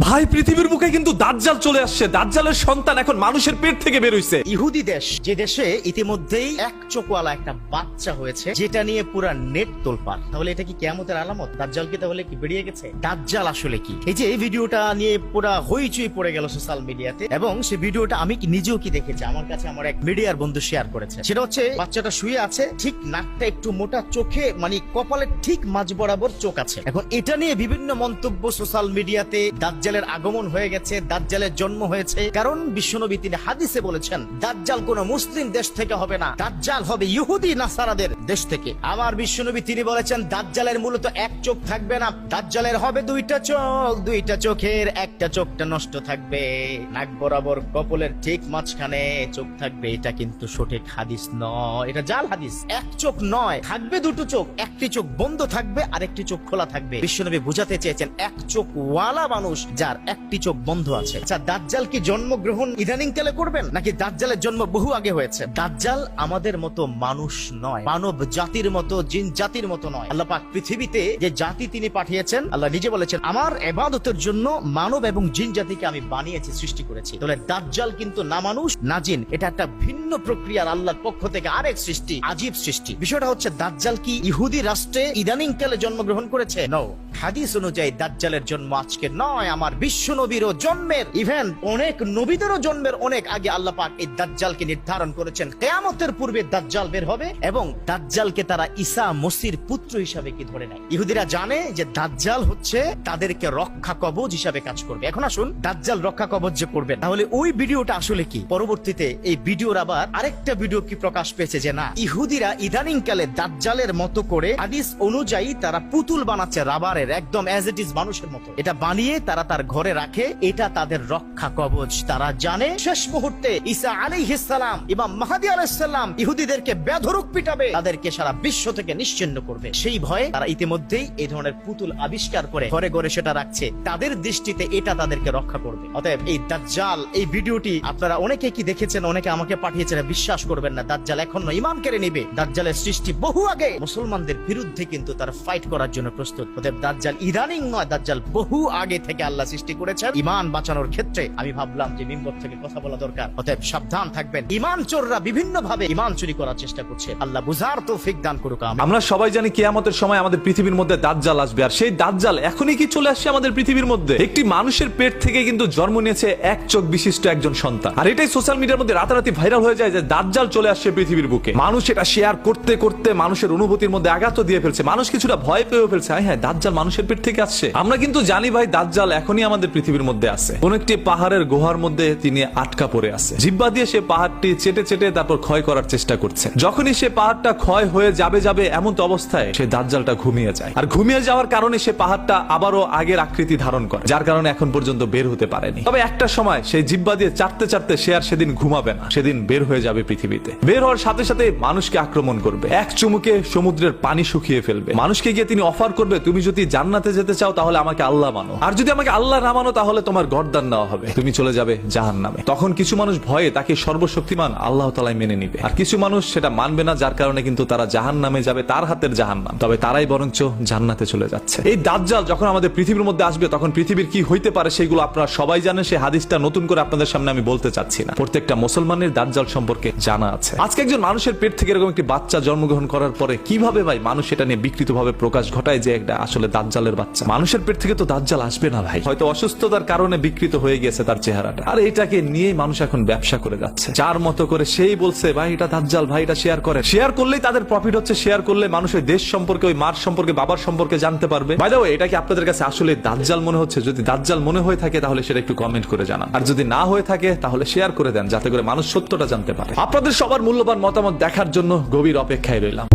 ভাই পৃথিবীর বুকে কিন্তু দাজ্জাল চলে আসছে। দাজ্জালের সন্তান এখন মানুষের পেট থেকে বের হইছে। ইহুদি দেশ, যে দেশে ইতিমধ্যেই এক চোখওয়ালা একটা বাচ্চা হয়েছে, যেটা নিয়ে পুরা নেট তোলপাড়। তাহলে এটা কি কিয়ামতের আলামত? দাজ্জাল কি তাহলে কি বেরিয়ে গেছে? দাজ্জাল আসলে কি? এই যে এই ভিডিওটা নিয়ে পুরা হইচই পড়ে গেল সোশ্যাল মিডিয়াতে, এবং সেই ভিডিওটা আমি নিজেও কি দেখেছি, আমার কাছে আমার এক মিডিয়ার বন্ধু শেয়ার করেছে। সেটা হচ্ছে বাচ্চাটা শুয়ে আছে, ঠিক নাকটা একটু মোটা, চোখে মানে কপালের ঠিক মাঝ বরাবর চোখ আছে। এখন এটা নিয়ে বিভিন্ন মন্তব্য সোশ্যাল মিডিয়াতে, দাজ্জালের আগমন হয়ে গেছে, দাজ্জালের জন্ম হয়েছে। কারণ বিশ্বনবী তিনি হাদিসে বলেছেন দাজ্জাল কোন মুসলিম দেশ থেকে হবে না, দাজ্জাল হবে ইহুদি নাসারাদের দেশ থেকে। আমার বিশ্বনবী তিনি বলেছেন দাজ্জালের মূলত এক চোখ থাকবে না, দাজ্জালের হবে দুইটা চোখ, দুইটা চোখের একটা চোখটা নষ্ট থাকবে, নাক বরাবর কপালের ঠিক মাঝখানে চোখ থাকবে। এটা কিন্তু সঠিক হাদিস নয়, এটা জাল হাদিস। এক চোখ নয়, থাকবে দুটো চোখ, একটি চোখ বন্ধ থাকবে আর একটি চোখ খোলা থাকবে। বিশ্বনবী বুঝাতে চেয়েছেন এক চোখ ওয়ালা মানুষ যার একটি চোখ বন্ধ আছে। আচ্ছা, দাজ্জাল কি জন্মগ্রহণ ইদানিং কালে করবেন, নাকি দাজ্জালের জন্ম বহু আগে হয়েছে? দাজ্জাল আমাদের মতো মানুষ নয়, মানব জাতির মতো, জিন জাতির মতো নয়। আল্লাহ পাক পৃথিবীতে যে জাতি তিনি পাঠিয়েছেন, আল্লাহ নিজে বলেছেন আমার ইবাদতের জন্য মানব এবং জিন জাতিকে আমি বানিয়েছি, সৃষ্টি করেছি। তাহলে দাজ্জাল কিন্তু না মানুষ না জিন, এটা একটা ভিন্ন প্রক্রিয়ার আল্লাহর পক্ষ থেকে আরেক সৃষ্টি, আজীব সৃষ্টি। বিষয়টা হচ্ছে দাজ্জাল কি ইহুদি রাষ্ট্রে ইদানিং কালে জন্মগ্রহণ করেছে? নো, হাদিস অনুযায়ী দাজ্জালের জন্ম আজকে নয়, আমার বিশ্ব নবীরও জন্মের, ইভেন অনেক নবীদেরও জন্মের অনেক আগে আল্লাহ পাক এই দাজ্জালকে নির্ধারণ করেছেন। কিয়ামতের পূর্বে দাজ্জাল বের হবে, এবং দাজ্জালকে তারা ঈসা মসির পুত্র হিসাবে কি ধরে নেয়। ইহুদিরা জানে যে দাজ্জাল হচ্ছে তাদেরকে রক্ষা কবচ হিসাবে কাজ করবে। এখন আসুন, দাজ্জাল রক্ষা কবচ যে করবে, তাহলে ওই ভিডিওটা আসলে কি? পরবর্তীতে এই ভিডিওর আবার আরেকটা ভিডিও কি প্রকাশ পেয়েছে যে না, ইহুদিরা ইদানিং কালে দাজ্জালের মতো করে হাদিস অনুযায়ী তারা পুতুল বানাচ্ছে, রাবারের, একদম অ্যাজ ইট ইজ মানুষের মতো। এটা বানিয়ে তারা তার ঘরে রাখে, এটা তাদের রক্ষা কবচ। তারা জানে শেষ মুহূর্তে ঈসা আলাইহিস সালাম, ইমাম মাহদী আলাইহিস সালাম ইহুদিদেরকে বেধড়ক পিটাবে, তাদেরকে সারা বিশ্ব থেকে নিশ্চিহ্ন করবে। সেই ভয়ে তারা ইতিমধ্যেই এই ধরনের পুতুল আবিষ্কার করে ঘরে ঘরে সেটা রাখছে, তাদের দৃষ্টিতে এটা তাদেরকে রক্ষা করবে। অতএব এই দাজ্জাল, এই ভিডিওটি আপনারা অনেকে কি দেখেছেন, অনেকে আমাকে পাঠিয়েছেন, বিশ্বাস করবেন না, দাজ্জাল এখন ইমান কেড়ে নেবে। দাজ্জালের সৃষ্টি বহু আগে, মুসলমানদের বিরুদ্ধে কিন্তু তারা ফাইট করার জন্য প্রস্তুত। অতএব দাজ্জাল ইদানিং নয়, দাজ্জাল বহু আগে থেকে আল্লাহ সৃষ্টি করেছেন ইমান বাঁচানোর ক্ষেত্রে। আমি ভাবলাম যে মিম্বর থেকে কথা বলা দরকার। অতএব সাবধান থাকবেন, ইমান চোররা বিভিন্ন ভাবে ইমান চুরি করার চেষ্টা করছে। আল্লাহ বুঝার তৌফিক দান করুক। আমরা সবাই জানি কিয়ামতের সময় আমাদের পৃথিবীর মধ্যে দাজ্জাল আসবে, আর সেই দাজ্জাল এখনই কি চলে আসছে আমাদের পৃথিবীর মধ্যে। একটি মানুষের পেট থেকে কিন্তু জন্ম নিয়েছে এক চোখ বিশিষ্ট একজন সন্তান, আর এটাই সোশ্যাল মিডিয়ার মধ্যে রাতারাতি ভাইরাল হয়ে যায় যে দাজ্জাল চলে আসছে পৃথিবীর বুকে। মানুষ এটা শেয়ার করতে করতে মানুষের অনুভূতির মধ্যে আঘাত দিয়ে ফেলছে, মানুষ কিছুটা ভয় পেয়ে ফেলছে। হ্যাঁ, দাজ্জাল মানুষের পেট থেকে আসছে। আমরা কিন্তু জানি ভাই দাজ্জাল এখনই আমাদের পৃথিবীর মধ্যে আছে, কোন একটি পাহাড়ের গুহার মধ্যে তিনি আটকা পড়ে আছে। জিহ্বা দিয়ে সে পাহাড়টি চেটে চেটে তারপর ক্ষয় করার চেষ্টা করছে। যখনই সে পাহাড়টা ক্ষয় হয়ে যাবে এমন তো অবস্থায় সে দাজ্জালটা ঘুমিয়ে যায়, আর ঘুমিয়ে যাওয়ার কারণে সে পাহাড়টা আবারও আগের আকৃতি ধারণ করে, যার কারণে এখন পর্যন্ত বের হতে পারেনি। তবে একটা সময় সেই জিহ্বা দিয়ে চাটতে চাটতে সে আর সেদিন ঘুমাবে না, সেদিন বের হয়ে যাবে পৃথিবীতে। বের হওয়ার সাথে সাথে মানুষকে আক্রমণ করবে, এক চুমুকে সমুদ্রের পানি শুকিয়ে ফেলবে। মানুষকে গিয়ে তিনি অফার করবে, তুমি যদি জান্নাতে যেতে চাও তাহলে আমাকে আল্লাহ মানো, আর যদি আমাকে আল্লাহ না মানো তাহলে তোমার গর্দান নেওয়া হবে, তুমি চলে যাবে জাহান্নামে। তখন কিছু মানুষ ভয়ে তাকে সর্বশক্তিমান আল্লাহ তাআলা মেনে নিবে, আর কিছু মানুষ সেটা মানবে না, যার কারণে কিন্তু তারা জাহান্নামে যাবে, তার হাতের জাহান্নাম। তবে তারাই বরঞ্চ জান্নাতে চলে যাচ্ছে। এই দাজ্জাল যখন আমাদের পৃথিবীর মধ্যে আসবে তখন পৃথিবীর কি হইতে পারে সেগুলো আপনারা সবাই জানেন। সেই হাদিসটা নতুন করে আপনাদের সামনে আমি বলতে চাচ্ছি না, প্রত্যেকটা মুসলমানের দাজ্জাল সম্পর্কে জানা আছে। আজকে একজন মানুষের পেট থেকে এরকম একটি বাচ্চা জন্মগ্রহণ করার পরে কিভাবে ভাই মানুষ এটা নিয়ে বিকৃতভাবে প্রকাশ ঘটায় যে একটা আসলে দাজ্জালের বাচ্চা। মানুষের পেট থেকে তো দাজ্জাল আসবে না ভাই, হয়তো অসুস্থতার কারণে বিকৃত হয়ে গেছে তার চেহারাটা, আর এটাকে নিয়ে মানুষ এখন ব্যবসা করে যাচ্ছে যার মতো করে। সেই বলছে ভাই এটা দাজ্জাল, ভাই এটা শেয়ার করে, শেয়ার করলেই তাদের প্রফিট হচ্ছে, শেয়ার করলে মানুষ ওই দেশ সম্পর্কে, ওই মার সম্পর্কে, বাবার সম্পর্কে জানতে পারবে। বাই দ্য ওয়ে, এটা কি আপনাদের কাছে আসলে দাজ্জাল মনে হচ্ছে? যদি দাজ্জাল মনে হয়ে থাকে তাহলে সেটা একটু কমেন্ট করে জানান, আর যদি না হয়ে থাকে তাহলে শেয়ার করে দেন, যাতে করে মানুষ সত্যটা জানতে পারে। আপনাদের সবার মূল্যবান মতামত দেখার জন্য গভীর অপেক্ষায় রইলাম।